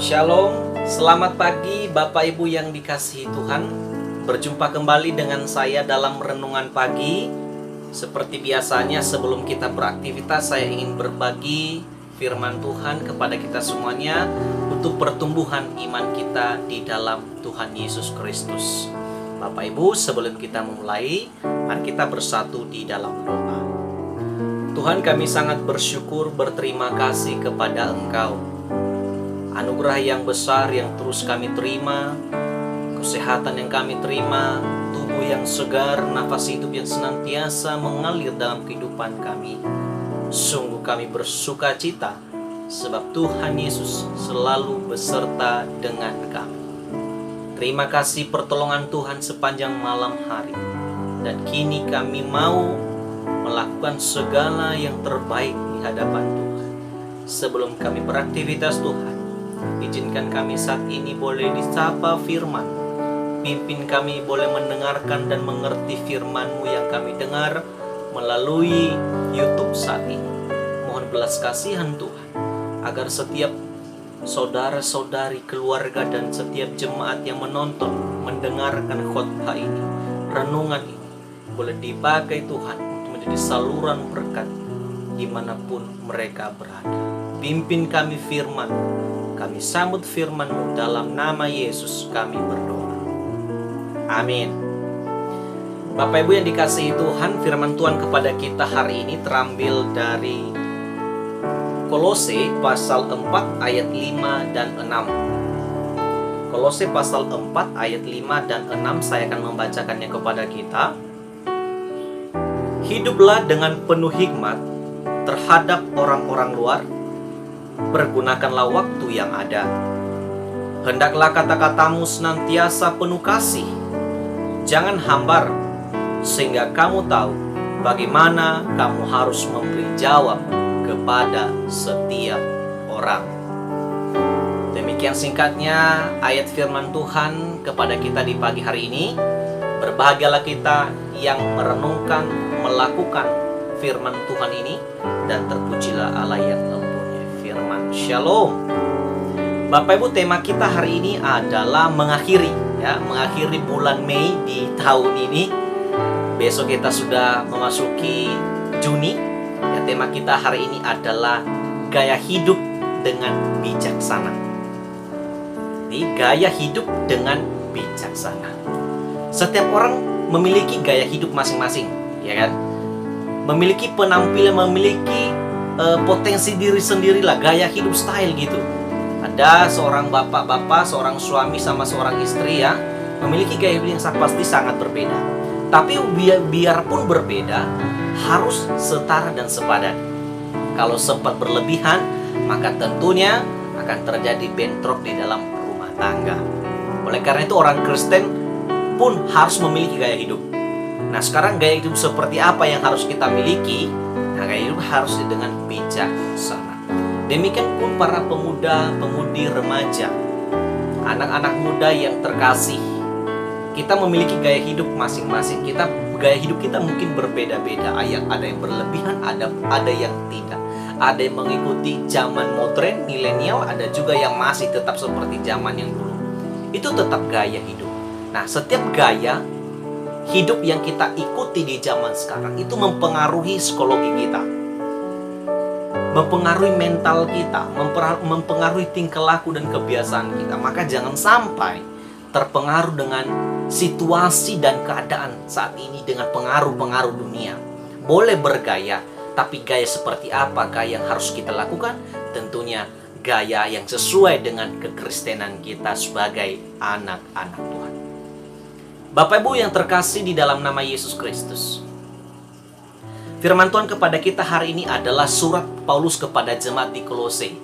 Shalom, selamat pagi Bapak Ibu yang dikasihi Tuhan. Berjumpa kembali dengan saya dalam renungan pagi. Seperti biasanya sebelum kita beraktivitas, saya ingin berbagi firman Tuhan kepada kita semuanya untuk pertumbuhan iman kita di dalam Tuhan Yesus Kristus. Bapak Ibu, sebelum kita memulai, mari kita bersatu di dalam doa. Tuhan, kami sangat bersyukur, berterima kasih kepada Engkau. Anugerah yang besar yang terus kami terima, kesehatan yang kami terima, tubuh yang segar, nafas hidup yang senantiasa mengalir dalam kehidupan kami. Sungguh kami bersuka cita, sebab Tuhan Yesus selalu beserta dengan kami. Terima kasih pertolongan Tuhan sepanjang malam hari. Dan kini kami mau melakukan segala yang terbaik di hadapan Tuhan. Sebelum kami beraktivitas Tuhan, izinkan kami saat ini boleh disapa firman. Pimpin kami boleh mendengarkan dan mengerti firman-Mu yang kami dengar melalui YouTube saat ini. Mohon belas kasihan Tuhan, agar setiap saudara-saudari, keluarga, dan setiap jemaat yang menonton, mendengarkan khotbah ini, renungan ini, boleh dipakai Tuhan untuk menjadi saluran berkat dimanapun mereka berada. Pimpin kami firman. Kami sambut firman-Mu dalam nama Yesus kami berdoa. Amin. Bapak Ibu yang dikasihi Tuhan, firman Tuhan kepada kita hari ini terambil dari Kolose pasal 4 ayat 5 dan 6. Kolose pasal 4 ayat 5 dan 6, saya akan membacakannya kepada kita. Hiduplah dengan penuh hikmat terhadap orang-orang luar. Pergunakanlah waktu yang ada. Hendaklah kata-katamu senantiasa penuh kasih. Jangan hambar, sehingga kamu tahu bagaimana kamu harus memberi jawab kepada setiap orang. Demikian singkatnya ayat firman Tuhan kepada kita di pagi hari ini. Berbahagialah kita yang merenungkan, melakukan firman Tuhan ini, dan terpujilah Allah yang firman. Shalom. Bapak Ibu, tema kita hari ini adalah mengakhiri bulan Mei di tahun ini. Besok kita sudah memasuki Juni. Tema kita hari ini adalah gaya hidup dengan bijaksana. Gaya hidup dengan bijaksana. Setiap orang memiliki gaya hidup masing-masing, ya kan? Memiliki penampilan, memiliki potensi diri sendirilah, gaya hidup style gitu. Ada seorang bapak-bapak, seorang suami sama seorang istri ya, memiliki gaya hidup yang pasti sangat berbeda. Tapi biarpun berbeda, harus setara dan sepadan. Kalau sempat berlebihan, maka tentunya akan terjadi bentrok di dalam rumah tangga. Oleh karena itu orang Kristen pun harus memiliki gaya hidup. Nah, sekarang gaya hidup seperti apa yang harus kita miliki? Nah, gaya hidup harus dengan bijaksana. Demikian pun para pemuda, pemudi, remaja, anak-anak muda yang terkasih. Kita memiliki gaya hidup masing-masing. Gaya hidup kita mungkin berbeda-beda. Ada yang berlebihan, ada yang tidak. Ada yang mengikuti zaman modern, milenial, ada juga yang masih tetap seperti zaman yang dulu. Itu tetap gaya hidup. Nah, setiap gaya hidup yang kita ikuti di zaman sekarang itu mempengaruhi psikologi kita, mempengaruhi mental kita, mempengaruhi tingkah laku dan kebiasaan kita. Maka jangan sampai terpengaruh dengan situasi dan keadaan saat ini dengan pengaruh-pengaruh dunia. Boleh bergaya, tapi gaya seperti apa gaya yang harus kita lakukan? Tentunya gaya yang sesuai dengan kekristenan kita sebagai anak-anak Tuhan. Bapak Ibu yang terkasih di dalam nama Yesus Kristus, firman Tuhan kepada kita hari ini adalah surat Paulus kepada jemaat di Kolose.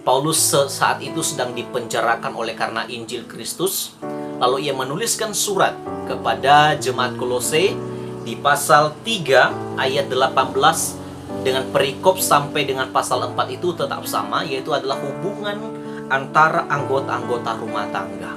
Paulus saat itu sedang dipenjarakan oleh karena Injil Kristus. Lalu ia menuliskan surat kepada jemaat Kolose di pasal 3 ayat 18 dengan perikop sampai dengan pasal 4 itu tetap sama, yaitu adalah hubungan antara anggota-anggota rumah tangga.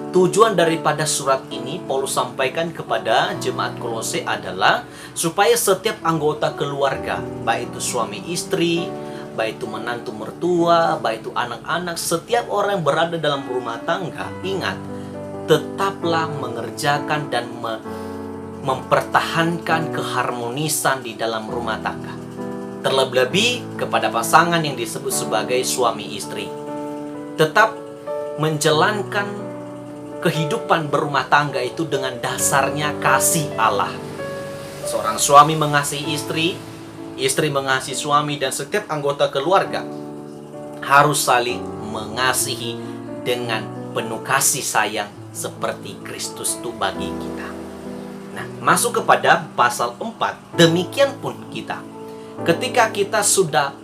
Tujuan daripada surat ini Paulus sampaikan kepada jemaat Kolose adalah supaya setiap anggota keluarga, baik itu suami istri, baik itu menantu mertua, baik itu anak-anak, setiap orang yang berada dalam rumah tangga, ingat, tetaplah mengerjakan dan mempertahankan keharmonisan di dalam rumah tangga. Terlebih-lebih kepada pasangan yang disebut sebagai suami istri. Tetap menjalankan kehidupan berumah tangga itu dengan dasarnya kasih Allah. Seorang suami mengasihi istri, istri mengasihi suami, dan setiap anggota keluarga harus saling mengasihi dengan penuh kasih sayang seperti Kristus itu bagi kita. Nah, masuk kepada pasal 4, demikian pun kita. Ketika kita sudah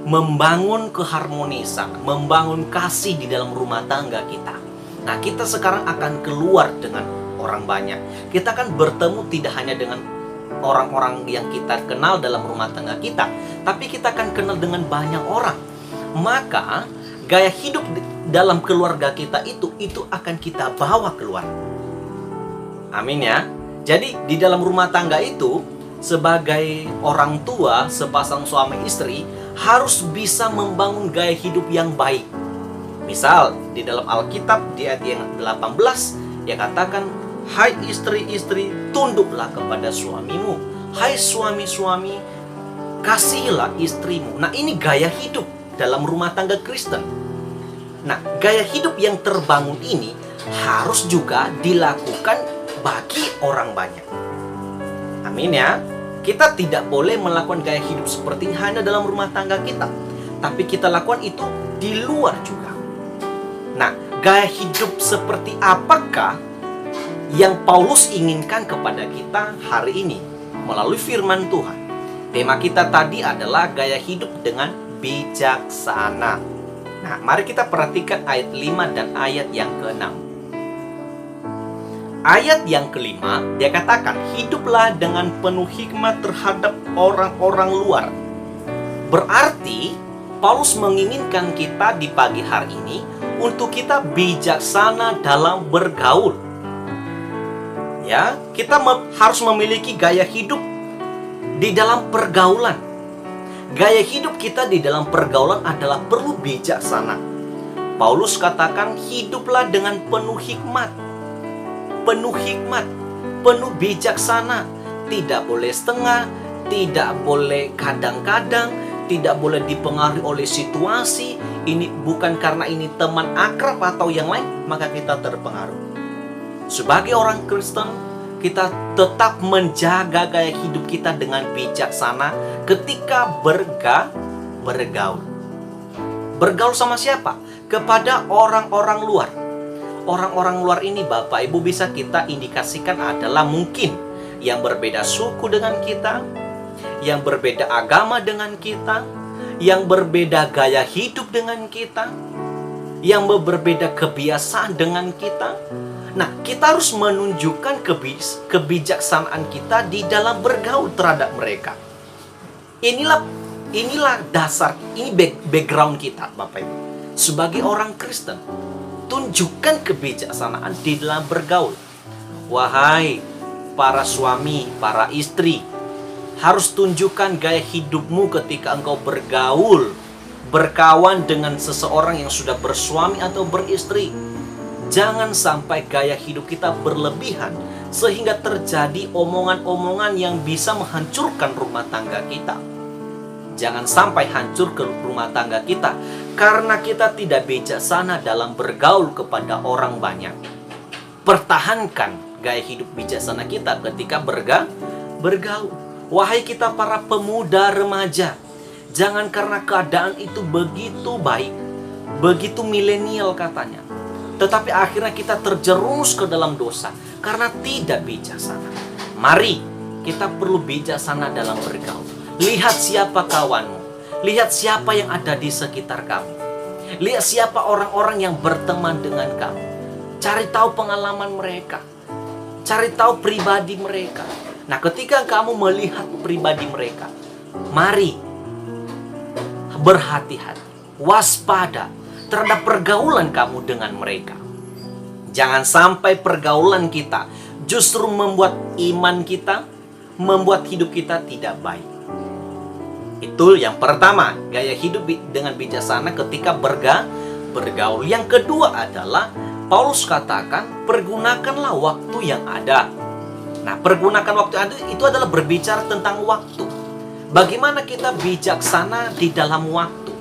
membangun keharmonisan, membangun kasih di dalam rumah tangga kita, nah kita sekarang akan keluar dengan orang banyak. Kita akan bertemu tidak hanya dengan orang-orang yang kita kenal dalam rumah tangga kita, tapi kita akan kenal dengan banyak orang. Maka gaya hidup dalam keluarga kita itu akan kita bawa keluar. Amin ya. Jadi di dalam rumah tangga itu, sebagai orang tua, sepasang suami istri harus bisa membangun gaya hidup yang baik. Misal di dalam Alkitab di ayat yang 18 dia katakan, hai istri-istri, tunduklah kepada suamimu. Hai suami-suami, kasihilah istrimu. Nah, ini gaya hidup dalam rumah tangga Kristen. Nah, gaya hidup yang terbangun ini harus juga dilakukan bagi orang banyak. Amin ya. Kita tidak boleh melakukan gaya hidup seperti ini hanya dalam rumah tangga kita, tapi kita lakukan itu di luar juga. Nah, gaya hidup seperti apakah yang Paulus inginkan kepada kita hari ini melalui firman Tuhan? Tema kita tadi adalah gaya hidup dengan bijaksana. Nah, mari kita perhatikan ayat 5 dan ayat yang ke-6. Ayat yang kelima, dia katakan, hiduplah dengan penuh hikmat terhadap orang-orang luar. Berarti, Paulus menginginkan kita di pagi hari ini untuk kita bijaksana dalam bergaul. Ya, kita harus memiliki gaya hidup di dalam pergaulan. Gaya hidup kita di dalam pergaulan adalah perlu bijaksana. Paulus katakan, hiduplah dengan penuh hikmat. Penuh hikmat, penuh bijaksana. Tidak boleh setengah, tidak boleh kadang-kadang, tidak boleh dipengaruhi oleh situasi. Ini bukan karena ini teman akrab atau yang lain, maka kita terpengaruh. Sebagai orang Kristen, kita tetap menjaga gaya hidup kita dengan bijaksana ketika bergaul. Bergaul sama siapa? Kepada orang-orang luar. Orang-orang luar ini Bapak Ibu bisa kita indikasikan adalah mungkin yang berbeda suku dengan kita, yang berbeda agama dengan kita, yang berbeda gaya hidup dengan kita, yang berbeda kebiasaan dengan kita. Nah, kita harus menunjukkan kebijaksanaan kita di dalam bergaul terhadap mereka. Inilah dasar, ini background kita Bapak Ibu. Sebagai orang Kristen, tunjukkan kebijaksanaan di dalam bergaul. Wahai para suami, para istri, harus tunjukkan gaya hidupmu ketika engkau bergaul, berkawan dengan seseorang yang sudah bersuami atau beristri. Jangan sampai gaya hidup kita berlebihan sehingga terjadi omongan-omongan yang bisa menghancurkan rumah tangga kita. Jangan sampai hancur ke rumah tangga kita karena kita tidak bijaksana dalam bergaul kepada orang banyak. Pertahankan gaya hidup bijaksana kita ketika bergaul. Wahai kita para pemuda remaja, jangan karena keadaan itu begitu baik, begitu milenial katanya, tetapi akhirnya kita terjerumus ke dalam dosa karena tidak bijaksana. Mari kita perlu bijaksana dalam bergaul. Lihat siapa kawanmu, lihat siapa yang ada di sekitar kamu, lihat siapa orang-orang yang berteman dengan kamu. Cari tahu pengalaman mereka, cari tahu pribadi mereka. Nah, ketika kamu melihat pribadi mereka, mari berhati-hati, waspada terhadap pergaulan kamu dengan mereka. Jangan sampai pergaulan kita justru membuat iman kita, membuat hidup kita tidak baik. Itu yang pertama, gaya hidup dengan bijaksana ketika bergaul. Yang kedua adalah Paulus katakan, pergunakanlah waktu yang ada. Nah, pergunakan waktu yang ada itu adalah berbicara tentang waktu. Bagaimana kita bijaksana di dalam waktu?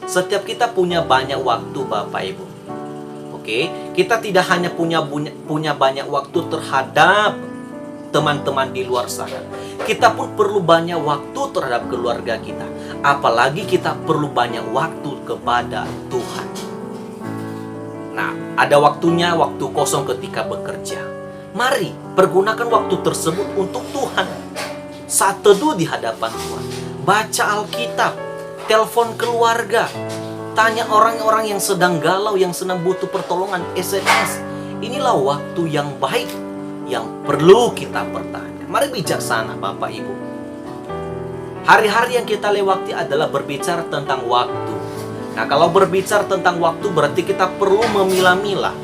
Setiap kita punya banyak waktu, Bapak Ibu. Oke, kita tidak hanya punya banyak waktu terhadap teman-teman di luar sana. Kita pun perlu banyak waktu terhadap keluarga kita. Apalagi kita perlu banyak waktu kepada Tuhan. Nah, ada waktunya, waktu kosong ketika bekerja. Mari pergunakan waktu tersebut untuk Tuhan. Saat teduh di hadapan Tuhan, baca Alkitab, telepon keluarga, tanya orang-orang yang sedang galau, yang sedang butuh pertolongan, SMS. Inilah waktu yang baik yang perlu kita pertahankan. Mari bijaksana, Bapak Ibu. Hari-hari yang kita lewati adalah berbicara tentang waktu. Nah, kalau berbicara tentang waktu berarti kita perlu memilah-milah.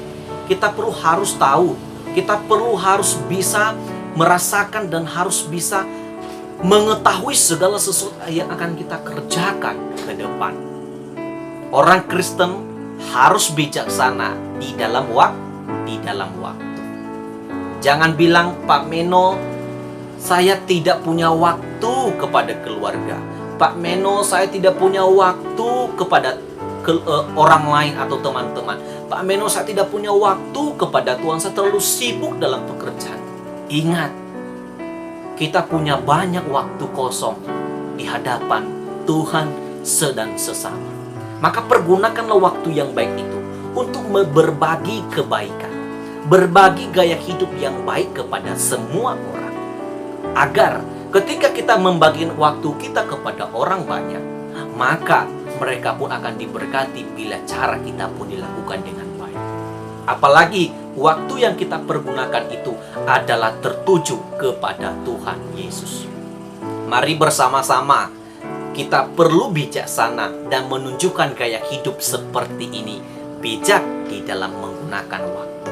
Kita perlu harus tahu. Kita perlu harus bisa merasakan dan harus bisa mengetahui segala sesuatu yang akan kita kerjakan ke depan. Orang Kristen harus bijaksana di dalam waktu. Jangan bilang, Pak Meno, saya tidak punya waktu kepada keluarga. Pak Meno, saya tidak punya waktu kepada orang lain atau teman-teman. Pak Meno, saya tidak punya waktu kepada Tuhan. Saya terlalu sibuk dalam pekerjaan. Ingat, kita punya banyak waktu kosong di hadapan Tuhan dan sesama. Maka pergunakanlah waktu yang baik itu untuk berbagi kebaikan, berbagi gaya hidup yang baik kepada semua orang. Agar ketika kita membagi waktu kita kepada orang banyak, maka mereka pun akan diberkati bila cara kita pun dilakukan dengan baik. Apalagi waktu yang kita pergunakan itu adalah tertuju kepada Tuhan Yesus. Mari bersama-sama kita perlu bijaksana dan menunjukkan gaya hidup seperti ini. Bijak di dalam menggunakan waktu.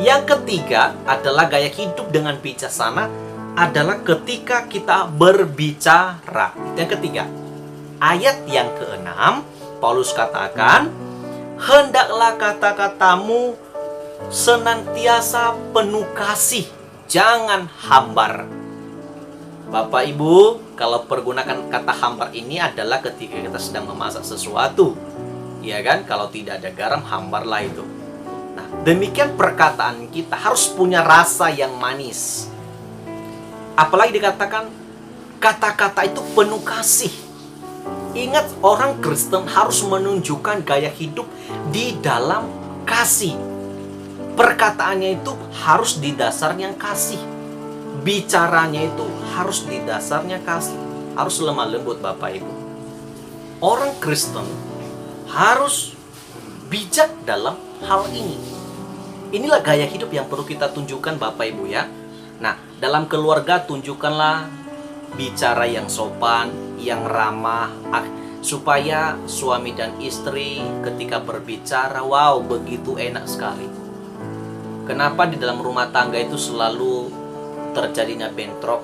Yang ketiga adalah gaya hidup dengan bijaksana adalah ketika kita berbicara. Yang ketiga, ayat yang ke-6, Paulus katakan, hendaklah kata-katamu senantiasa penuh kasih, jangan hambar. Bapak Ibu, kalau pergunakan kata hambar ini adalah ketika kita sedang memasak sesuatu, ya kan? Kalau tidak ada garam, hambarlah itu. Nah, demikian perkataan kita harus punya rasa yang manis. Apalagi dikatakan kata-kata itu penuh kasih. Ingat, orang Kristen harus menunjukkan gaya hidup di dalam kasih. Perkataannya itu harus didasarnya kasih. Bicaranya itu harus didasarnya kasih. Harus lemah lembut, Bapak Ibu. Orang Kristen harus bijak dalam hal ini. Inilah gaya hidup yang perlu kita tunjukkan, Bapak Ibu ya. Nah, dalam keluarga tunjukkanlah bicara yang sopan, yang ramah, supaya suami dan istri ketika berbicara, wow, begitu enak sekali. Kenapa di dalam rumah tangga itu selalu terjadinya bentrok?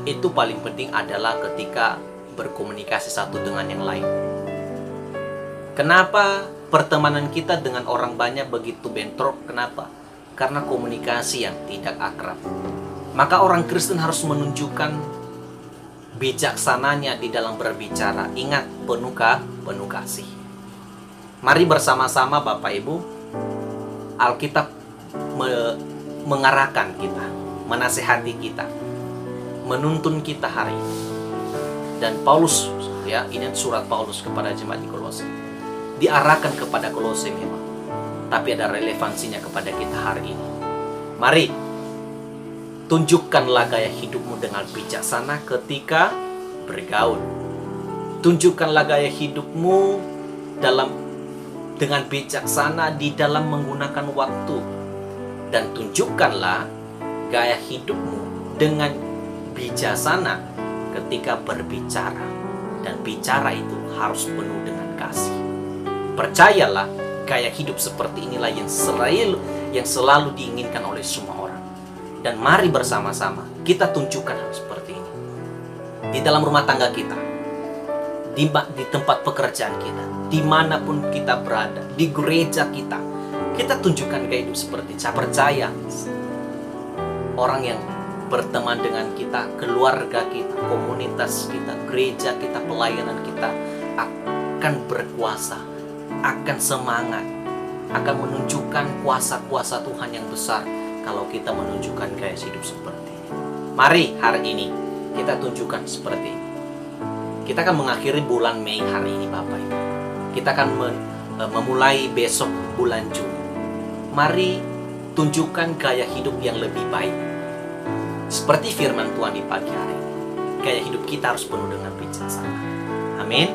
Itu paling penting adalah ketika berkomunikasi satu dengan yang lain. Kenapa pertemanan kita dengan orang banyak begitu bentrok? Kenapa? Karena komunikasi yang tidak akrab. Maka orang Kristen harus menunjukkan bijaksananya di dalam berbicara. Ingat, penuh kasih. Mari bersama-sama Bapak Ibu, Alkitab mengarahkan kita, menasihati kita, menuntun kita hari ini. Dan Paulus, ya, ini surat Paulus kepada jemaat di Kolose, diarahkan kepada Kolose memang, tapi ada relevansinya kepada kita hari ini. Mari tunjukkanlah gaya hidupmu dengan bijaksana ketika bergaul. Tunjukkanlah gaya hidupmu dengan bijaksana di dalam menggunakan waktu. Dan tunjukkanlah gaya hidupmu dengan bijaksana ketika berbicara. Dan bicara itu harus penuh dengan kasih. Percayalah, gaya hidup seperti inilah yang selalu diinginkan oleh semua orang. Dan mari bersama-sama kita tunjukkan hal seperti ini. di dalam rumah tangga kita, di tempat pekerjaan kita, dimanapun kita berada, di gereja kita, kita tunjukkan gaya hidup seperti saya percaya orang yang berteman dengan kita, keluarga kita, komunitas kita, gereja kita, pelayanan kita akan berkuasa, akan semangat, akan menunjukkan kuasa-kuasa Tuhan yang besar kalau kita menunjukkan gaya hidup seperti ini. Mari hari ini kita tunjukkan seperti ini. Kita akan mengakhiri bulan Mei hari ini Bapak Ibu. Kita akan memulai besok bulan Juni. Mari tunjukkan gaya hidup yang lebih baik. Seperti firman Tuhan di pagi hari ini. Gaya hidup kita harus penuh dengan bijaksana. Amin.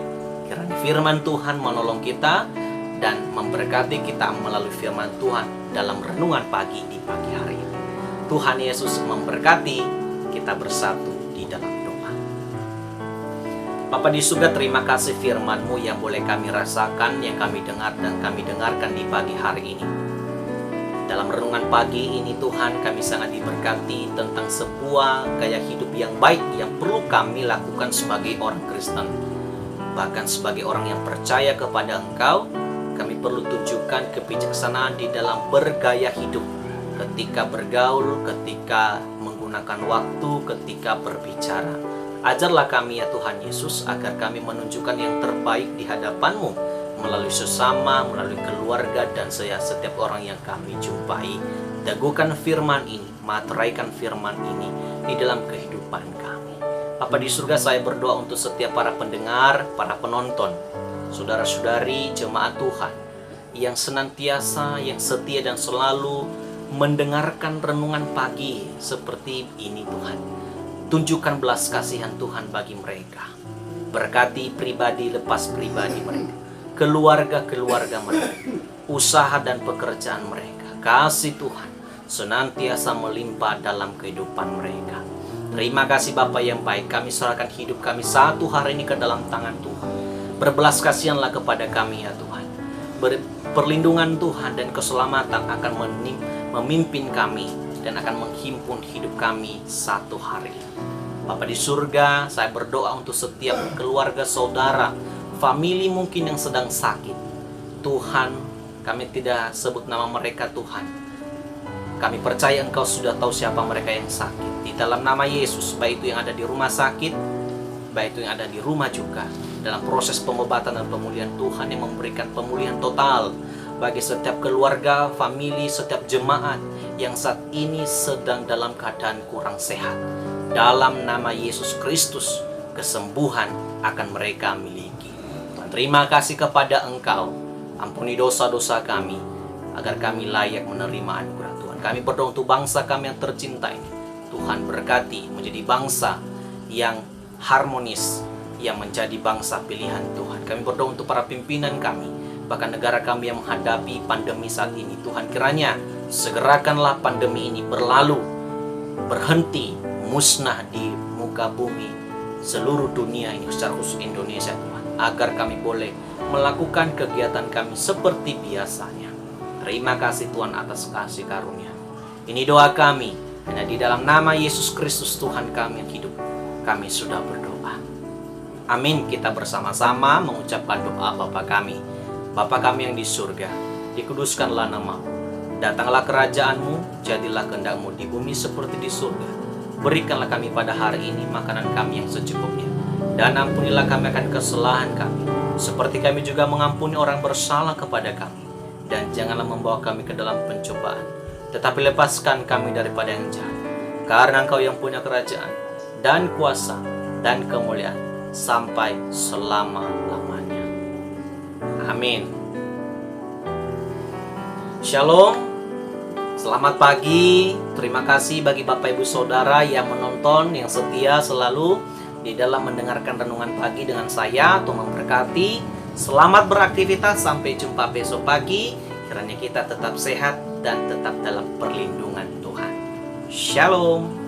Kiranya firman Tuhan menolong kita dan memberkati kita melalui firman Tuhan dalam renungan pagi di pagi hari ini. Tuhan Yesus memberkati, kita bersatu di dalam doa. Bapa di surga, terima kasih firman-Mu yang boleh kami rasakan, yang kami dengar dan kami dengarkan di pagi hari ini. Dalam renungan pagi ini Tuhan, kami sangat diberkati tentang sebuah gaya hidup yang baik yang perlu kami lakukan sebagai orang Kristen. Bahkan sebagai orang yang percaya kepada Engkau, kami perlu tunjukkan kebijaksanaan di dalam bergaya hidup. Ketika bergaul, ketika menggunakan waktu, ketika berbicara. Ajarlah kami ya Tuhan Yesus, agar kami menunjukkan yang terbaik di hadapan-Mu, melalui sesama, melalui keluarga, dan setiap orang yang kami jumpai. Teguhkan firman ini, materaikan firman ini di dalam kehidupan kami. Bapa di surga, saya berdoa untuk setiap para pendengar, para penonton, saudara-saudari, jemaat Tuhan, yang senantiasa, yang setia dan selalu mendengarkan renungan pagi seperti ini Tuhan. Tunjukkan belas kasihan Tuhan bagi mereka. Berkati pribadi lepas pribadi mereka, keluarga-keluarga mereka, usaha dan pekerjaan mereka. Kasih Tuhan senantiasa melimpah dalam kehidupan mereka. Terima kasih Bapa yang baik, kami serahkan hidup kami satu hari ini ke dalam tangan Tuhan. Berbelas kasihanlah kepada kami ya Tuhan. Perlindungan Tuhan dan keselamatan akan memimpin kami dan akan menghimpun hidup kami satu hari. Bapa di surga, saya berdoa untuk setiap keluarga saudara, famili mungkin yang sedang sakit. Tuhan, kami tidak sebut nama mereka Tuhan. Kami percaya Engkau sudah tahu siapa mereka yang sakit. Di dalam nama Yesus, baik itu yang ada di rumah sakit, baik itu yang ada di rumah juga, dalam proses pengobatan dan pemulihan, Tuhan yang memberikan pemulihan total bagi setiap keluarga, famili, setiap jemaat yang saat ini sedang dalam keadaan kurang sehat. Dalam nama Yesus Kristus, kesembuhan akan mereka miliki. Tuhan, terima kasih kepada Engkau. Ampuni dosa-dosa kami, agar kami layak menerima anugerah Tuhan. Kami berdoa untuk bangsa kami yang tercinta ini. Tuhan berkati menjadi bangsa yang harmonis, yang menjadi bangsa pilihan Tuhan. Kami berdoa untuk para pimpinan kami, bahkan negara kami yang menghadapi pandemi saat ini. Tuhan, kiranya segerakanlah pandemi ini berlalu, berhenti, musnah di muka bumi seluruh dunia ini, secara khusus Indonesia Tuhan, agar kami boleh melakukan kegiatan kami seperti biasanya. Terima kasih Tuhan atas kasih karunia. Ini doa kami, hanya di dalam nama Yesus Kristus Tuhan kami yang hidup, kami sudah berdoa. Amin. Kita bersama-sama mengucapkan doa Bapa kami. Bapa kami yang di surga, dikuduskanlah nama-Mu. Datanglah kerajaan-Mu, jadilah kehendak-Mu di bumi seperti di surga. Berikanlah kami pada hari ini makanan kami yang secukupnya. Dan ampunilah kami akan kesalahan kami, seperti kami juga mengampuni orang bersalah kepada kami. Dan janganlah membawa kami ke dalam pencobaan, tetapi lepaskan kami daripada yang jahat. Karena Engkau yang punya kerajaan, dan kuasa, dan kemuliaan, sampai selama-lamanya. Amin. Shalom. Selamat pagi. Terima kasih bagi Bapak Ibu Saudara yang menonton, yang setia selalu di dalam mendengarkan renungan pagi dengan saya. Tuhan memberkati. Selamat beraktivitas. Sampai jumpa besok pagi. Kiranya kita tetap sehat dan tetap dalam perlindungan Tuhan. Shalom.